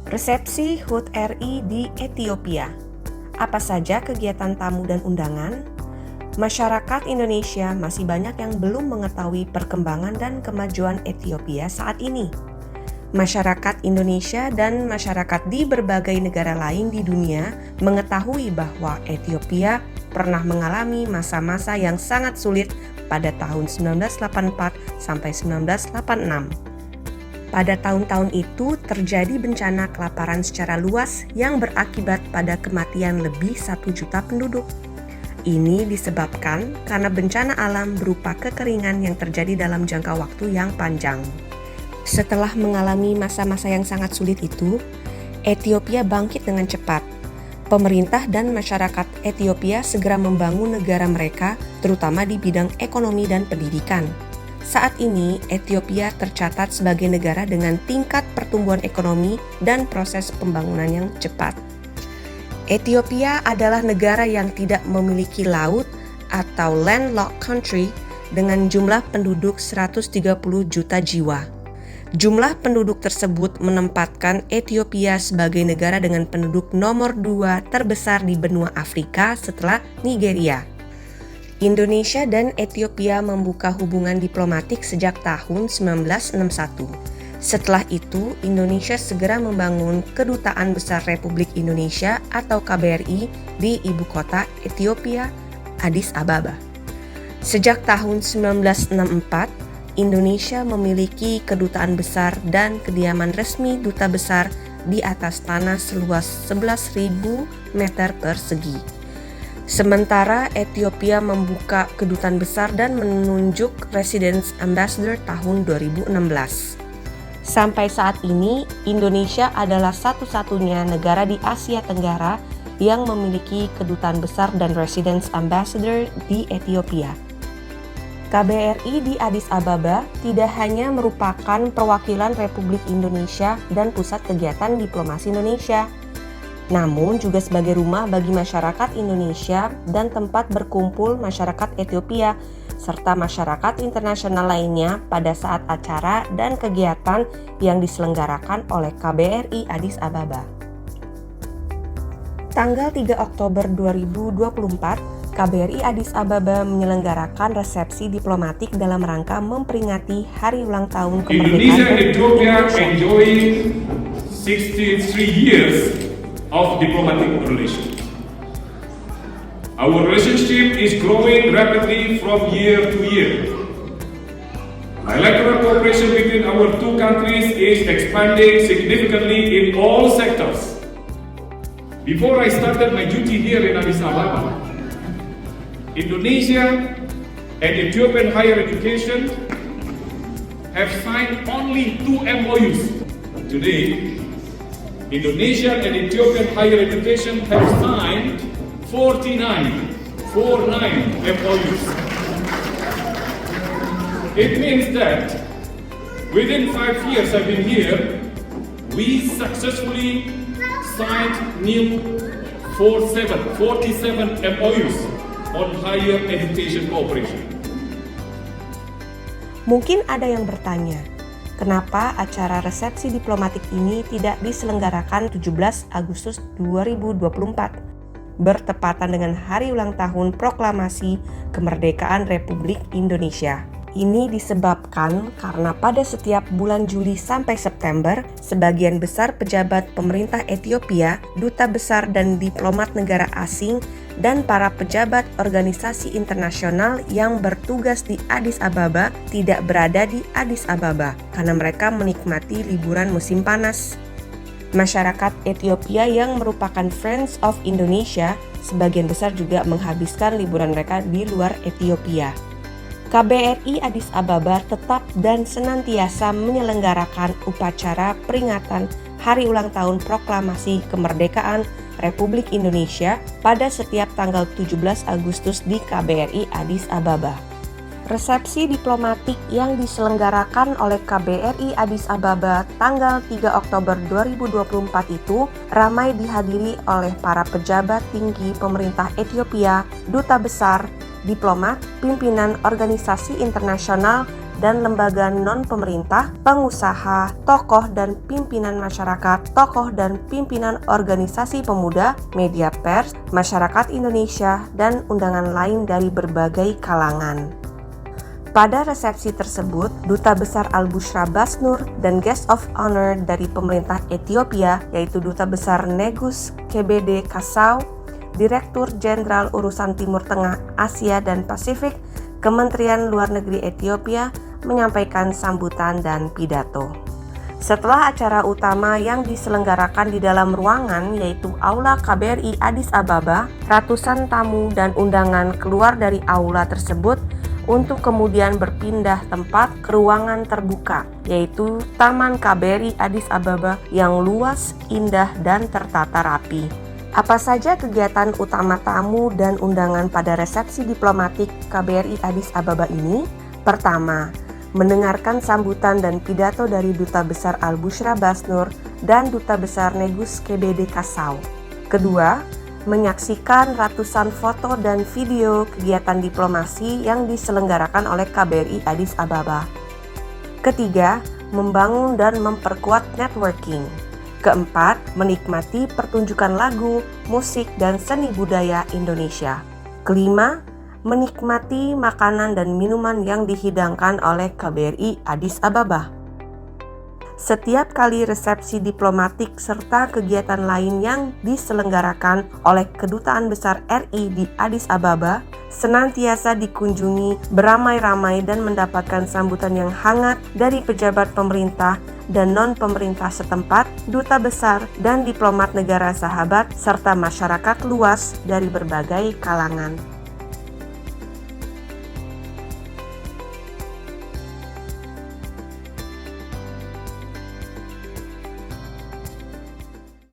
Resepsi HUT RI di Ethiopia. Apa saja kegiatan tamu dan undangan? Masyarakat Indonesia masih banyak yang belum mengetahui perkembangan dan kemajuan Ethiopia saat ini. Masyarakat Indonesia dan masyarakat di berbagai negara lain di dunia mengetahui bahwa Ethiopia pernah mengalami masa-masa yang sangat sulit pada tahun 1984 sampai 1986. Pada tahun-tahun itu terjadi bencana kelaparan secara luas yang berakibat pada kematian lebih 1 juta penduduk. Ini disebabkan karena bencana alam berupa kekeringan yang terjadi dalam jangka waktu yang panjang. Setelah mengalami masa-masa yang sangat sulit itu, Ethiopia bangkit dengan cepat. Pemerintah dan masyarakat Ethiopia segera membangun negara mereka, terutama di bidang ekonomi dan pendidikan. Saat ini, Ethiopia tercatat sebagai negara dengan tingkat pertumbuhan ekonomi dan proses pembangunan yang cepat. Ethiopia adalah negara yang tidak memiliki laut atau landlocked country dengan jumlah penduduk 130 juta jiwa. Jumlah penduduk tersebut menempatkan Ethiopia sebagai negara dengan penduduk nomor 2 terbesar di benua Afrika setelah Nigeria. Indonesia dan Ethiopia membuka hubungan diplomatik sejak tahun 1961. Setelah itu, Indonesia segera membangun Kedutaan Besar Republik Indonesia atau KBRI di ibu kota Ethiopia, Addis Ababa. Sejak tahun 1964, Indonesia memiliki kedutaan besar dan kediaman resmi duta besar di atas tanah seluas 11.000 meter persegi. Sementara Ethiopia membuka kedutaan besar dan menunjuk Residence Ambassador tahun 2016. Sampai saat ini, Indonesia adalah satu-satunya negara di Asia Tenggara yang memiliki kedutaan besar dan Residence Ambassador di Ethiopia. KBRI di Addis Ababa tidak hanya merupakan perwakilan Republik Indonesia dan pusat kegiatan diplomasi Indonesia, namun juga sebagai rumah bagi masyarakat Indonesia dan tempat berkumpul masyarakat Ethiopia serta masyarakat internasional lainnya pada saat acara dan kegiatan yang diselenggarakan oleh KBRI Addis Ababa. Tanggal 3 Oktober 2024, KBRI Addis Ababa menyelenggarakan resepsi diplomatik dalam rangka memperingati hari ulang tahun kemerdekaan Indonesia and Ethiopia enjoying 63 years of diplomatic relations. Our relationship is growing rapidly from year to year. Bilateral cooperation between our two countries is expanding significantly in all sectors. Before I started my duty here in Addis Ababa, Indonesia and Ethiopian higher education have signed only 2 MOUs. Today, Indonesia and Ethiopian higher education have signed 49 MOUs. It means that within 5 years I've been here, we successfully signed new 47 MOUs on higher education cooperation. Mungkin ada yang bertanya, kenapa acara resepsi diplomatik ini tidak diselenggarakan 17 Agustus 2024, bertepatan dengan hari ulang tahun proklamasi kemerdekaan Republik Indonesia. Ini disebabkan karena pada setiap bulan Juli sampai September, sebagian besar pejabat pemerintah Ethiopia, duta besar dan diplomat negara asing, dan para pejabat organisasi internasional yang bertugas di Addis Ababa tidak berada di Addis Ababa karena mereka menikmati liburan musim panas. Masyarakat Ethiopia yang merupakan Friends of Indonesia sebagian besar juga menghabiskan liburan mereka di luar Ethiopia. KBRI Addis Ababa tetap dan senantiasa menyelenggarakan upacara peringatan Hari Ulang Tahun Proklamasi Kemerdekaan Republik Indonesia pada setiap tanggal 17 Agustus di KBRI Addis Ababa. Resepsi diplomatik yang diselenggarakan oleh KBRI Addis Ababa tanggal 3 Oktober 2024 itu ramai dihadiri oleh para pejabat tinggi pemerintah Ethiopia, duta besar, diplomat, pimpinan organisasi internasional, dan lembaga non-pemerintah, pengusaha, tokoh dan pimpinan masyarakat, tokoh dan pimpinan organisasi pemuda, media pers, masyarakat Indonesia, dan undangan lain dari berbagai kalangan. Pada resepsi tersebut, Duta Besar Al-Bushra Basnur dan Guest of Honor dari pemerintah Ethiopia, yaitu Duta Besar Negus KBD Kasau, Direktur Jenderal Urusan Timur Tengah, Asia dan Pasifik, Kementerian Luar Negeri Ethiopia, menyampaikan sambutan dan pidato. Setelah acara utama yang diselenggarakan di dalam ruangan, yaitu Aula KBRI Addis Ababa, ratusan tamu dan undangan keluar dari aula tersebut untuk kemudian berpindah tempat ke ruangan terbuka, yaitu Taman KBRI Addis Ababa yang luas, indah, dan tertata rapi. Apa saja kegiatan utama tamu dan undangan pada resepsi diplomatik KBRI Addis Ababa ini? Pertama, mendengarkan sambutan dan pidato dari Duta Besar Al-Bushra Basnur dan Duta Besar Negus KBD Kasau. Kedua, menyaksikan ratusan foto dan video kegiatan diplomasi yang diselenggarakan oleh KBRI Addis Ababa. Ketiga, membangun dan memperkuat networking. Keempat, menikmati pertunjukan lagu, musik, dan seni budaya Indonesia. Kelima, menikmati makanan dan minuman yang dihidangkan oleh KBRI Addis Ababa. Setiap kali resepsi diplomatik serta kegiatan lain yang diselenggarakan oleh Kedutaan Besar RI di Addis Ababa senantiasa dikunjungi beramai-ramai dan mendapatkan sambutan yang hangat dari pejabat pemerintah dan non-pemerintah setempat, duta besar dan diplomat negara sahabat, serta masyarakat luas dari berbagai kalangan.